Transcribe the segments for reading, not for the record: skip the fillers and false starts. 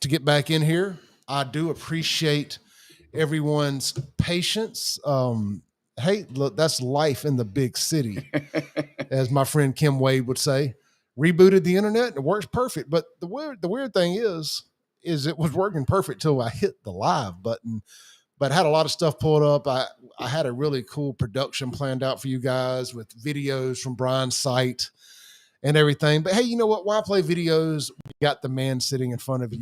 to get back in here. I do appreciate everyone's patience. Hey, look, that's life in the big city, as my friend Kim Wade would say. Rebooted the internet and it works perfect. But the weird thing is it was working perfect till I hit the live button. But had a lot of stuff pulled up. I had a really cool production planned out for you guys with videos from Brian's site and everything. But hey, you know what? Why play videos? You got the man sitting in front of you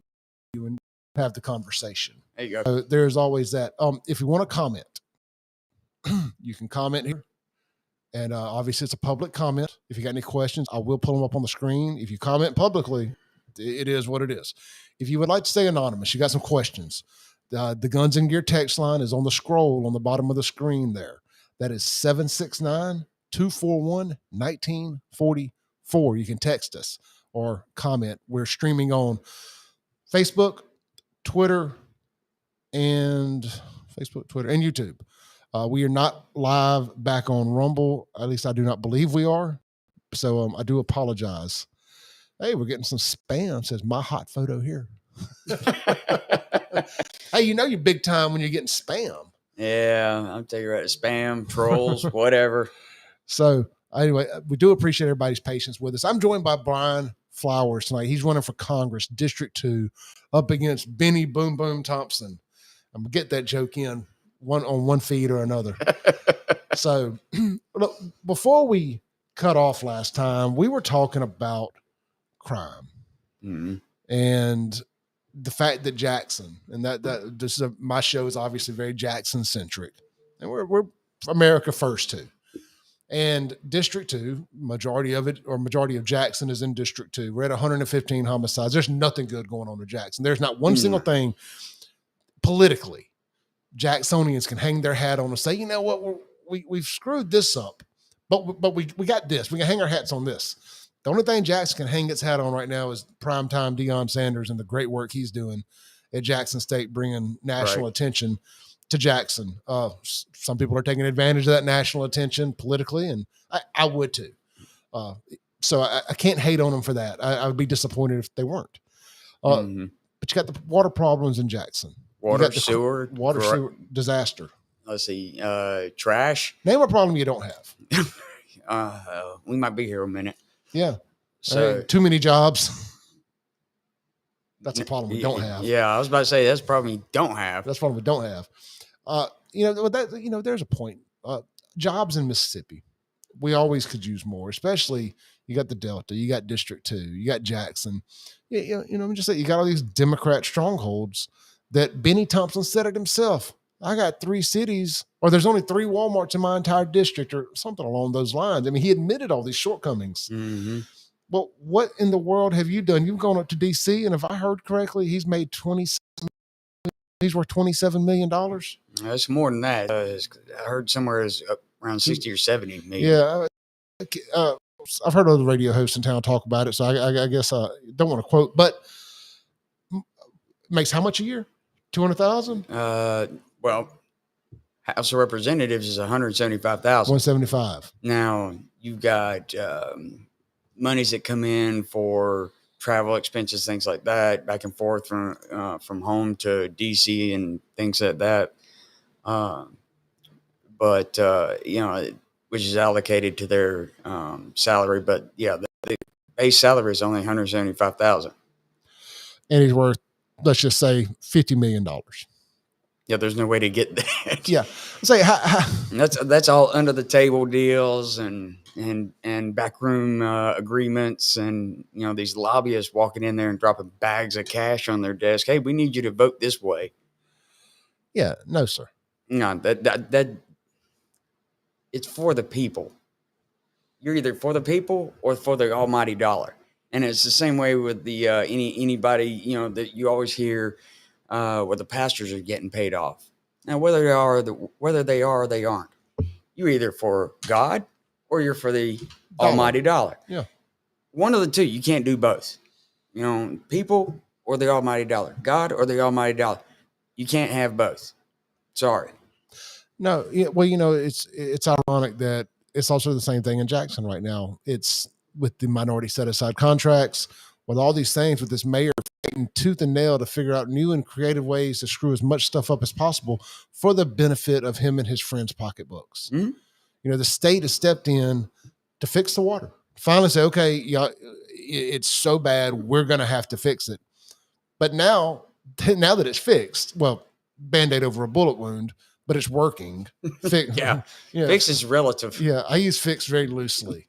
and have the conversation. There you go. So there's always that. If you want to comment, you can comment here. And obviously it's a public comment. If you got any questions, I will pull them up on the screen. If you comment publicly, it is what it is. If you would like to stay anonymous, you got some questions. The Guns and Gear text line is on the scroll on the bottom of the screen there. That is 769-241-1944. You can text us or comment. We're streaming on Facebook, Twitter, and YouTube. We are not live back on Rumble. At least I do not believe we are. So I do apologize. Hey, we're getting some spam. Says my hot photo here. Hey, you know you're big time when you're getting spam. Yeah, I'll tell you right. Spam, trolls, whatever. So anyway, we do appreciate everybody's patience with us. I'm joined by Brian Flowers tonight. He's running for Congress, District 2, up against Bennie Boom Boom Thompson. I'm going to get that joke in on one feed or another. So look, before we cut off last time, we were talking about crime and the fact that Jackson, and that this is my show is obviously very Jackson centric, and we're America first too. And District 2, majority of Jackson is in District 2. We're at 115 homicides. There's nothing good going on in Jackson. There's not one single thing politically Jacksonians can hang their hat on and say, you know what, we've screwed this up, but we got this. We can hang our hats on this. The only thing Jackson can hang its hat on right now is primetime Deion Sanders and the great work he's doing at Jackson State, bringing national attention to Jackson. Some people are taking advantage of that national attention politically, and I would too. So I can't hate on them for that. I would be disappointed if they weren't. But you got the water problems in Jackson. Water, sewer disaster. Let's see, trash. Name a problem you don't have. We might be here a minute. Yeah. So too many jobs. That's a problem we don't have. Yeah, I was about to say that's a problem we don't have. That's a problem we don't have. There's a point. Jobs in Mississippi, we always could use more. Especially you got the Delta, you got District 2, you got Jackson. I'm just saying you got all these Democrat strongholds that Bennie Thompson said it himself. I got 3 cities, or there's only 3 Walmarts in my entire district, or something along those lines. I mean, he admitted all these shortcomings. Well, what in the world have you done? You've gone up to D.C., and if I heard correctly, he's made he's worth $27 million. That's more than that. I heard somewhere is around 60 or 70 million. Yeah. I've heard other radio hosts in town talk about it, so I guess I don't want to quote, but makes how much a year? 200,000? Well, House of Representatives is 175,000. 175. Now you've got monies that come in for travel expenses, things like that, back and forth from home to DC and things like that. Which is allocated to their salary. But yeah, the base salary is only 175,000. And he's worth, let's just say, $50 million. Yeah, there's no way to get that. Yeah, say that's all under the table deals and backroom agreements, and these lobbyists walking in there and dropping bags of cash on their desk. Hey, we need you to vote this way. Yeah, no, sir. No, that it's for the people. You're either for the people or for the almighty dollar, and it's the same way with the anybody that you always hear. Where the pastors are getting paid off. Now, whether they are or they aren't, you're either for God or you're for the almighty dollar. Yeah. One of the two. You can't do both. People or the almighty dollar. God or the almighty dollar. You can't have both. Sorry. No. Yeah, well, it's ironic that it's also the same thing in Jackson right now. It's with the minority set-aside contracts, with all these things, with this mayor tooth and nail to figure out new and creative ways to screw as much stuff up as possible for the benefit of him and his friends' pocketbooks. Mm-hmm. You know, the state has stepped in to fix the water. Finally say, okay, it's so bad, we're going to have to fix it. But now that it's fixed, well, Band-Aid over a bullet wound, but it's working. Yeah. Fix is relative. Yeah, I use fix very loosely.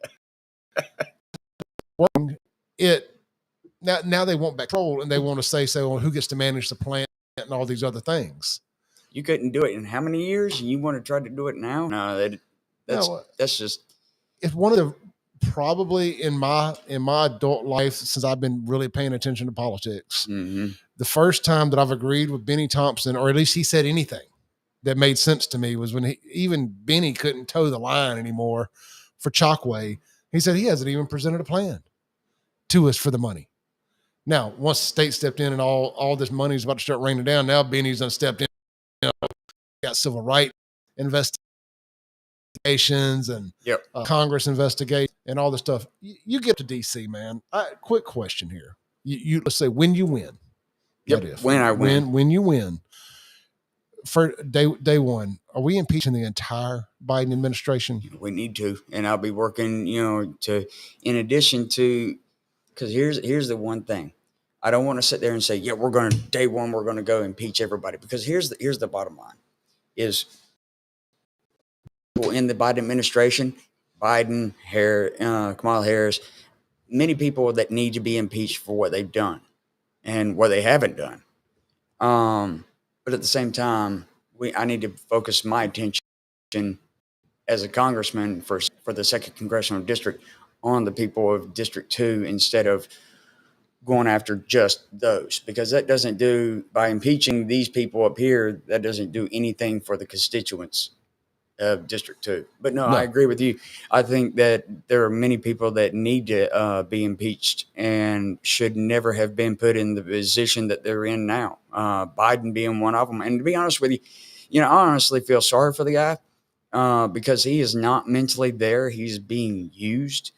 Working it. Now they want back control, and they want to say, well, who gets to manage the plant and all these other things. You couldn't do it in how many years? And you want to try to do it now? No, that's just. It's one of the probably in my adult life, since I've been really paying attention to politics, the first time that I've agreed with Bennie Thompson, or at least he said anything that made sense to me, was when even Bennie couldn't toe the line anymore for Chockway. He said he hasn't even presented a plan to us for the money. Now, once the state stepped in and all this money is about to start raining down, now Bennie's done stepped in, got civil rights investigations and Congress investigation and all this stuff. You get to DC, man. Quick question here. You let's say when you win. Yep. When I win. When you win. For day one, are we impeaching the entire Biden administration? We need to, and I'll be working, in addition to. Because here's the one thing. I don't want to sit there and say, yeah, day one, we're going to go impeach everybody. Because here's the bottom line is people in the Biden administration, Biden, Kamala Harris, many people that need to be impeached for what they've done and what they haven't done. But at the same time, I need to focus my attention as a congressman for the 2nd Congressional District on the people of District 2 instead of going after just those, because that doesn't do, by impeaching these people up here, that doesn't do anything for the constituents of District 2. But no, I agree with you. I think that there are many people that need to be impeached and should never have been put in the position that they're in now. Biden being one of them. And to be honest with you, I honestly feel sorry for the guy because he is not mentally there. He's being used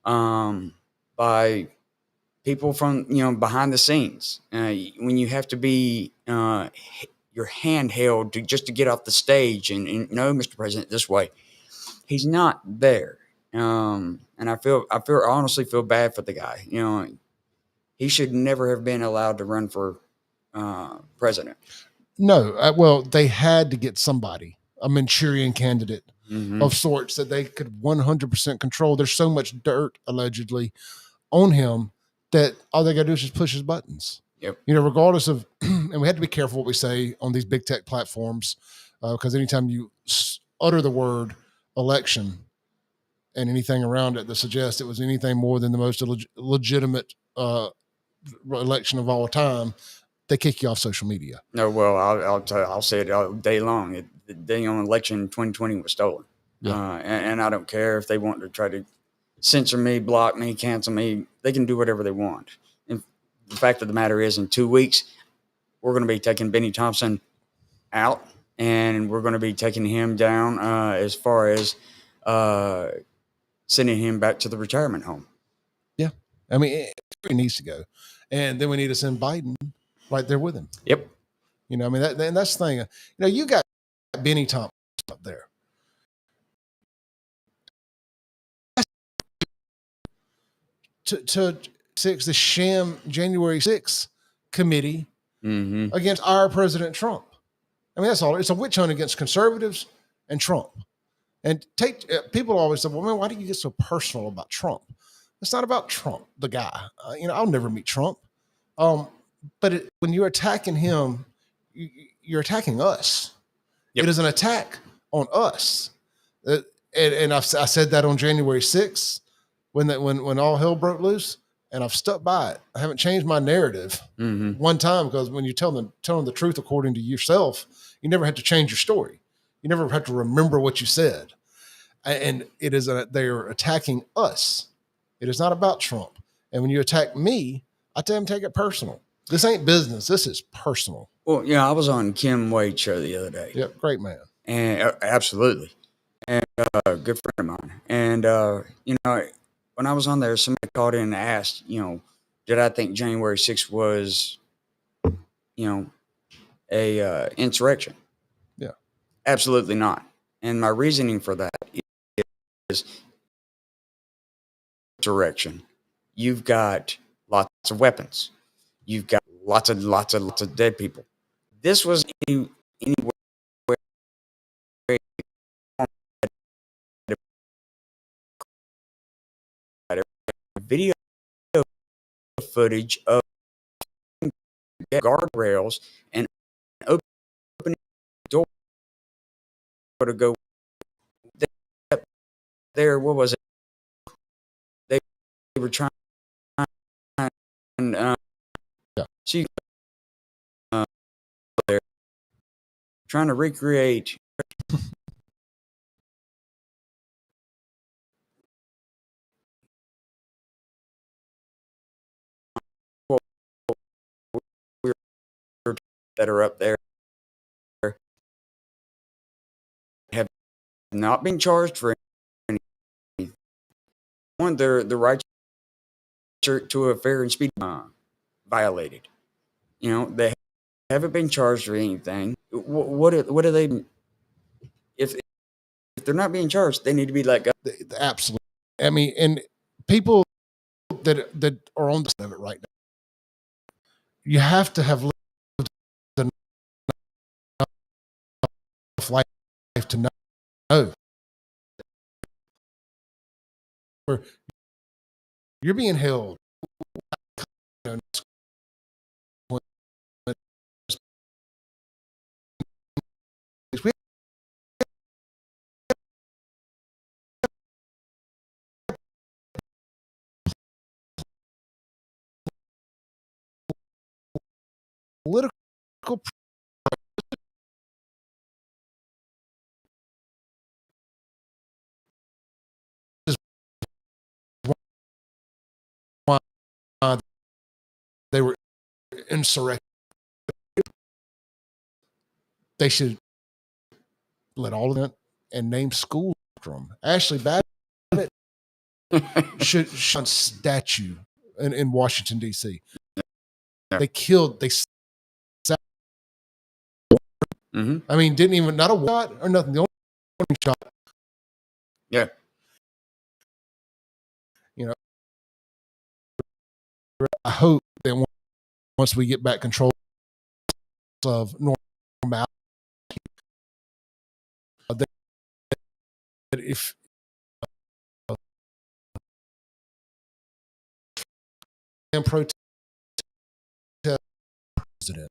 by people from, behind the scenes. When you have to be your hand held just to get off the stage and no, Mr. President, this way. He's not there. And I honestly feel bad for the guy. He should never have been allowed to run for president. No, well, they had to get somebody, a Manchurian candidate of sorts that they could 100% control. There's so much dirt allegedly on him that all they got to do is just push his buttons. Yep. Regardless of, and we have to be careful what we say on these big tech platforms, because anytime you utter the word election and anything around it that suggests it was anything more than the most legitimate election of all time, they kick you off social media. No, well, I'll say it all day long. The day on election in 2020 was stolen. Yeah. And I don't care if they want to try to censor me, block me, cancel me. They can do whatever they want. And the fact of the matter is, in 2 weeks, we're going to be taking Bennie Thompson out, and we're going to be taking him down as far as sending him back to the retirement home. Yeah. I mean, he needs to go. And then we need to send Biden right there with him. Yep. That's the thing. You got Bennie Thompson up there. To the sham January 6th committee against our President Trump. That's all. It's a witch hunt against conservatives and Trump. And people always say, well, man, why do you get so personal about Trump? It's not about Trump, the guy. I'll never meet Trump. But when you're attacking him, you're attacking us. Yep. It is an attack on us. And I said that on January 6th when all hell broke loose, and I've stuck by it. I haven't changed my narrative one time, because when you're telling the truth according to yourself, you never have to change your story. You never have to remember what you said. And it is they're attacking us. It is not about Trump. And when you attack me, I tell them take it personal. This ain't business. This is personal. Well, I was on Kim Wade's show the other day. Yep, great man. And absolutely. And good friend of mine. And, when I was on there, somebody called in and asked, did I think January 6th was, a insurrection? Yeah. Absolutely not. And my reasoning for that is insurrection. You've got lots of weapons. You've got lots of dead people. This was anywhere video footage of guardrails and opening the door to go there. What was it? They were trying and she there trying to recreate what that are up there have not been charged for anything. One, the right to a fair and speedy violated. They haven't been charged for anything. What do they? If they're not being charged, they need to be let go. Absolutely. I mean, and people that are on the side of it right now, you have to have lived enough life to know where you're being held. Political they were insurrection. They should let all of them and name schools after them. Ashley Babbitt should statue in Washington D.C. They killed. Mm-hmm. I mean, didn't even not a shot or nothing. The only shot. Yeah. I hope that once we get back control of normality, that if protest president.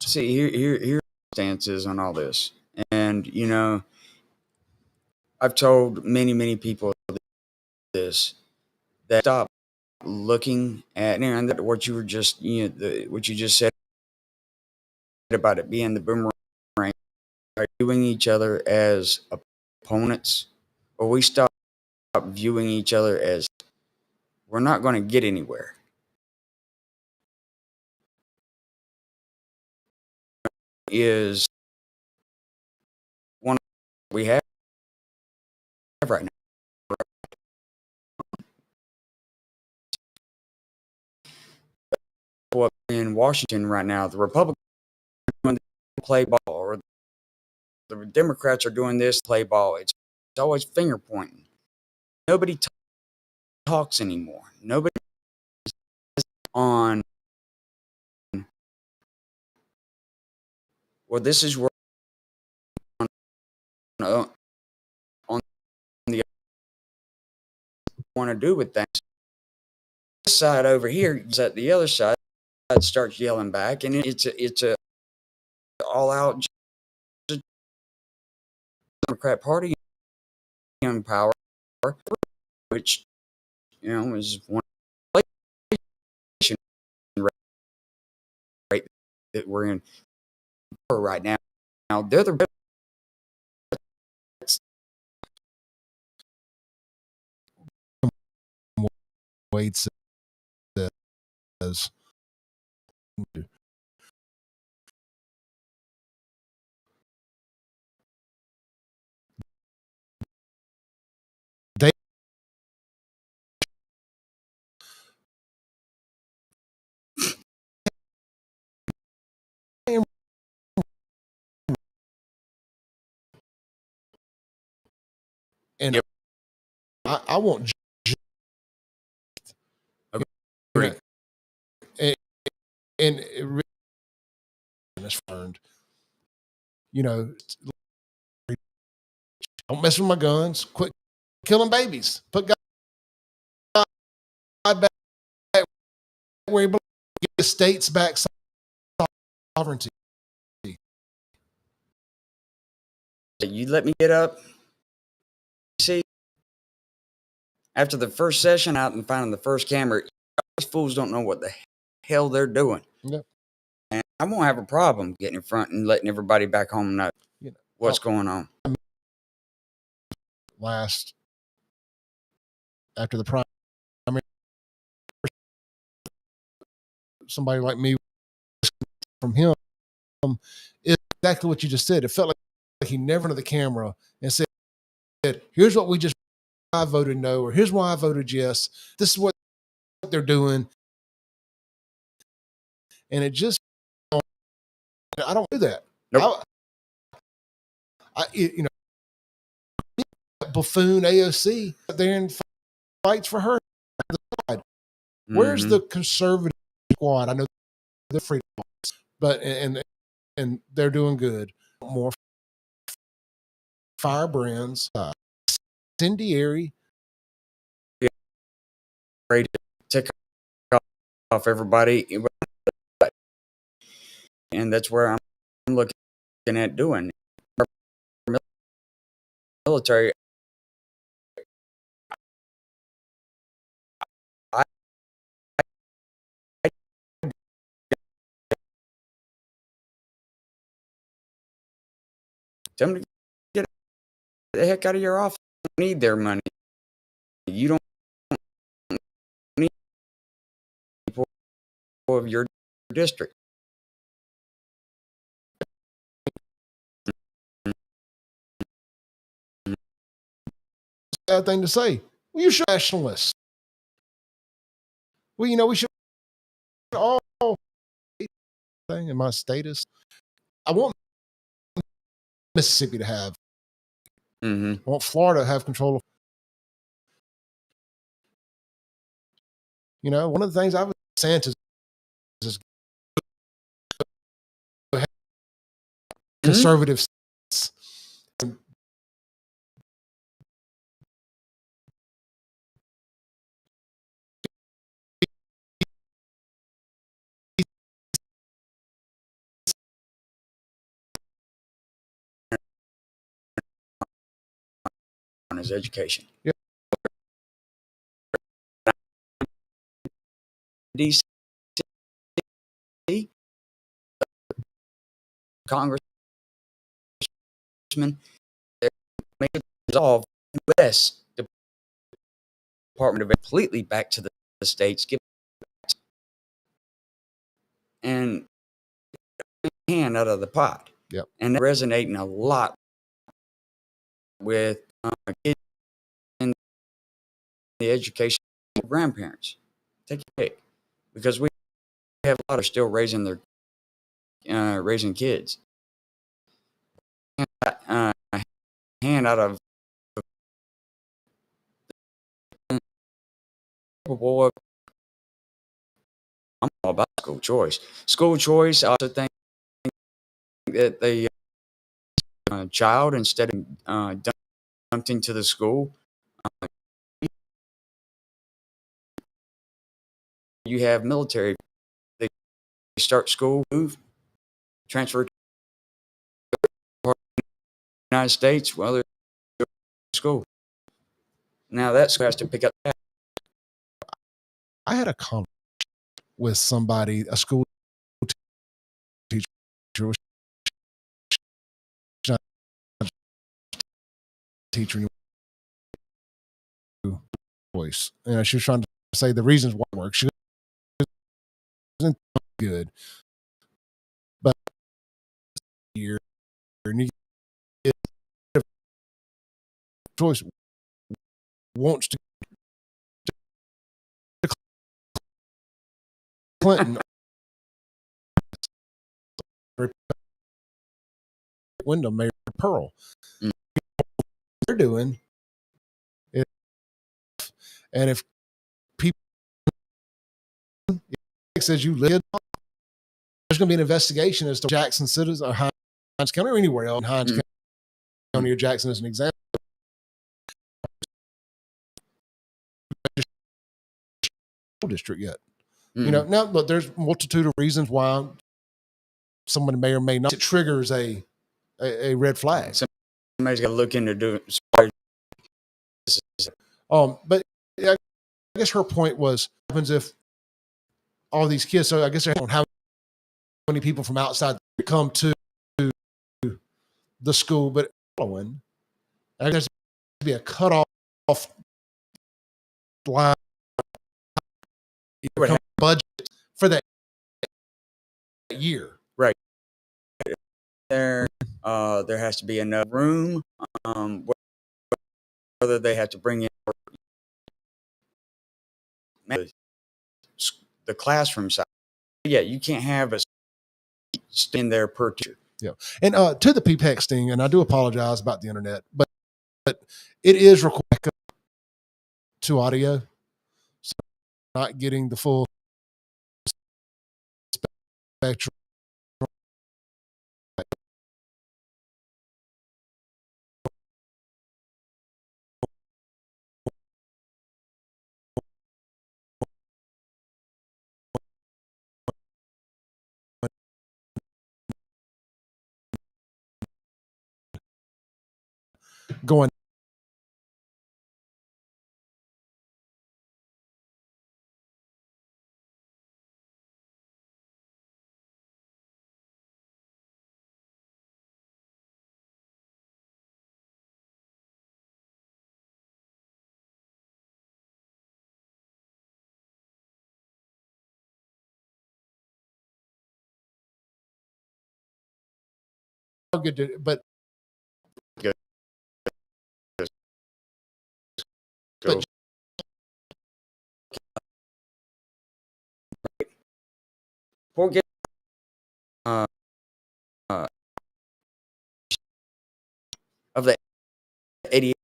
See, here stances on all this, and I've told many people this, that stop looking at and that what you were just what you just said about it being the boomerang, viewing each other as opponents, or we stop viewing each other as we're not going to get anywhere. Is one we have right now. In Washington right now, the Republicans play ball, or the Democrats are doing this play ball. It's always finger pointing. Nobody talks anymore. Nobody on. Well, this is where on the want to do with things. This side over here is at the other side starts yelling back, and it's a all out Democrat Party in power, which is one rate that we're in right now. Now they're the Wade says they And Yep. I want, Agree. and it really is learned, don't mess with my guns, quit killing babies, put God back where he belongs, get the states back sovereignty. You let me get up. See, after the first session out and finding the first camera, these fools don't know what the hell they're doing. Yep. And I won't have a problem getting in front and letting everybody back home know what's going on. Last, after the primary, somebody like me from him is exactly what you just said. It felt like he never went to the camera and said, here's what I voted no, or here's why I voted yes. This is what they're doing. And it just, I don't do that. Nope. Buffoon AOC there and fights for her. Where's the conservative squad? I know they're free, but and they're doing good. More firebrands, incendiary. Ready to take off everybody, and that's where I'm looking at doing. Military. Tell them to get the heck out of your office. You don't need their money. You don't need people of your district. Bad thing to say. Well, you should nationalists. Well, we should all thing in my status. I want Mississippi to have. I want Florida to have control of. One of the things I've Santa's is conservative on his education. Yeah. DC Congressman may resolve U.S. Department of completely back to the states, give and hand out of the pot. Yep. And resonating a lot with kids in the education of grandparents. Take a pick, because we have a lot of still raising their raising kids. Hand out of capable of. I'm all about school choice. School choice. I also think that the child, instead of dumped into the school, you have military. They start school, move, transfer to the United States. Well, they're in school. Now that school has to pick up that. I had a conversation with somebody, a school teacher, voice. She was trying to say the reasons why it works. She wasn't good, but here and you get choice wants to Clinton window Mayor Pearl. They're doing And if people says you live, there's going to be an investigation as to Jackson citizens or Hinds County or anywhere else in Hinds County or Jackson as an example. District yet. You know, now look, there's a multitude of reasons why someone may or may not. It triggers a red flag. Somebody's got to look into doing. But I guess her point was, what happens if all these kids? So I guess they don't have many people from outside come to the school, but following, I guess there's to be a cutoff line budget for that year. Right. There has to be enough room. Whether they have to bring in the classroom side. Yeah, you can't have a stand there per teacher. Yeah. And to the PPEX, and I do apologize about the internet, but it is required to audio. So not getting the full spectrum. Going good, but We'll get of the 88.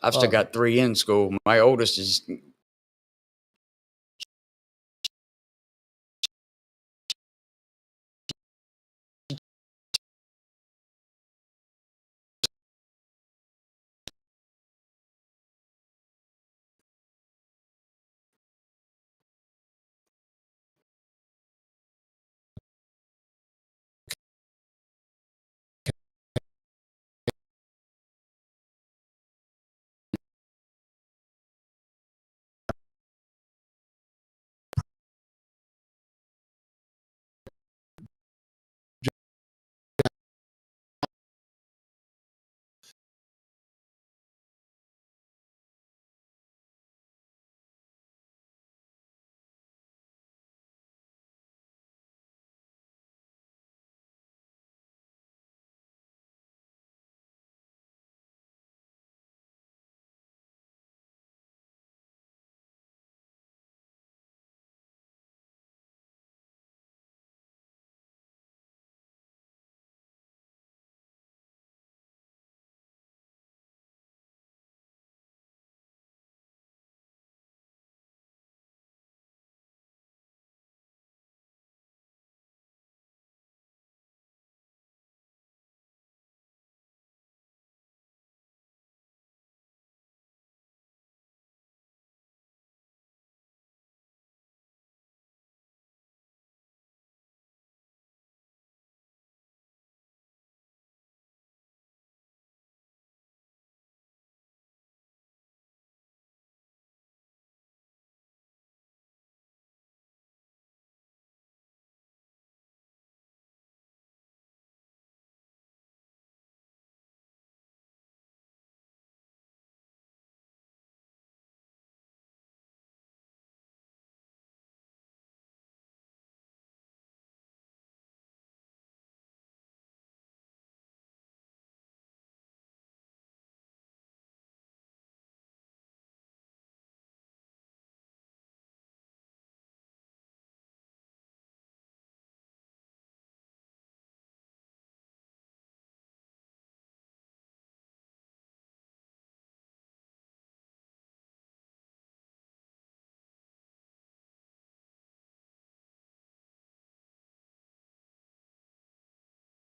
I've still got 3 in school. My oldest is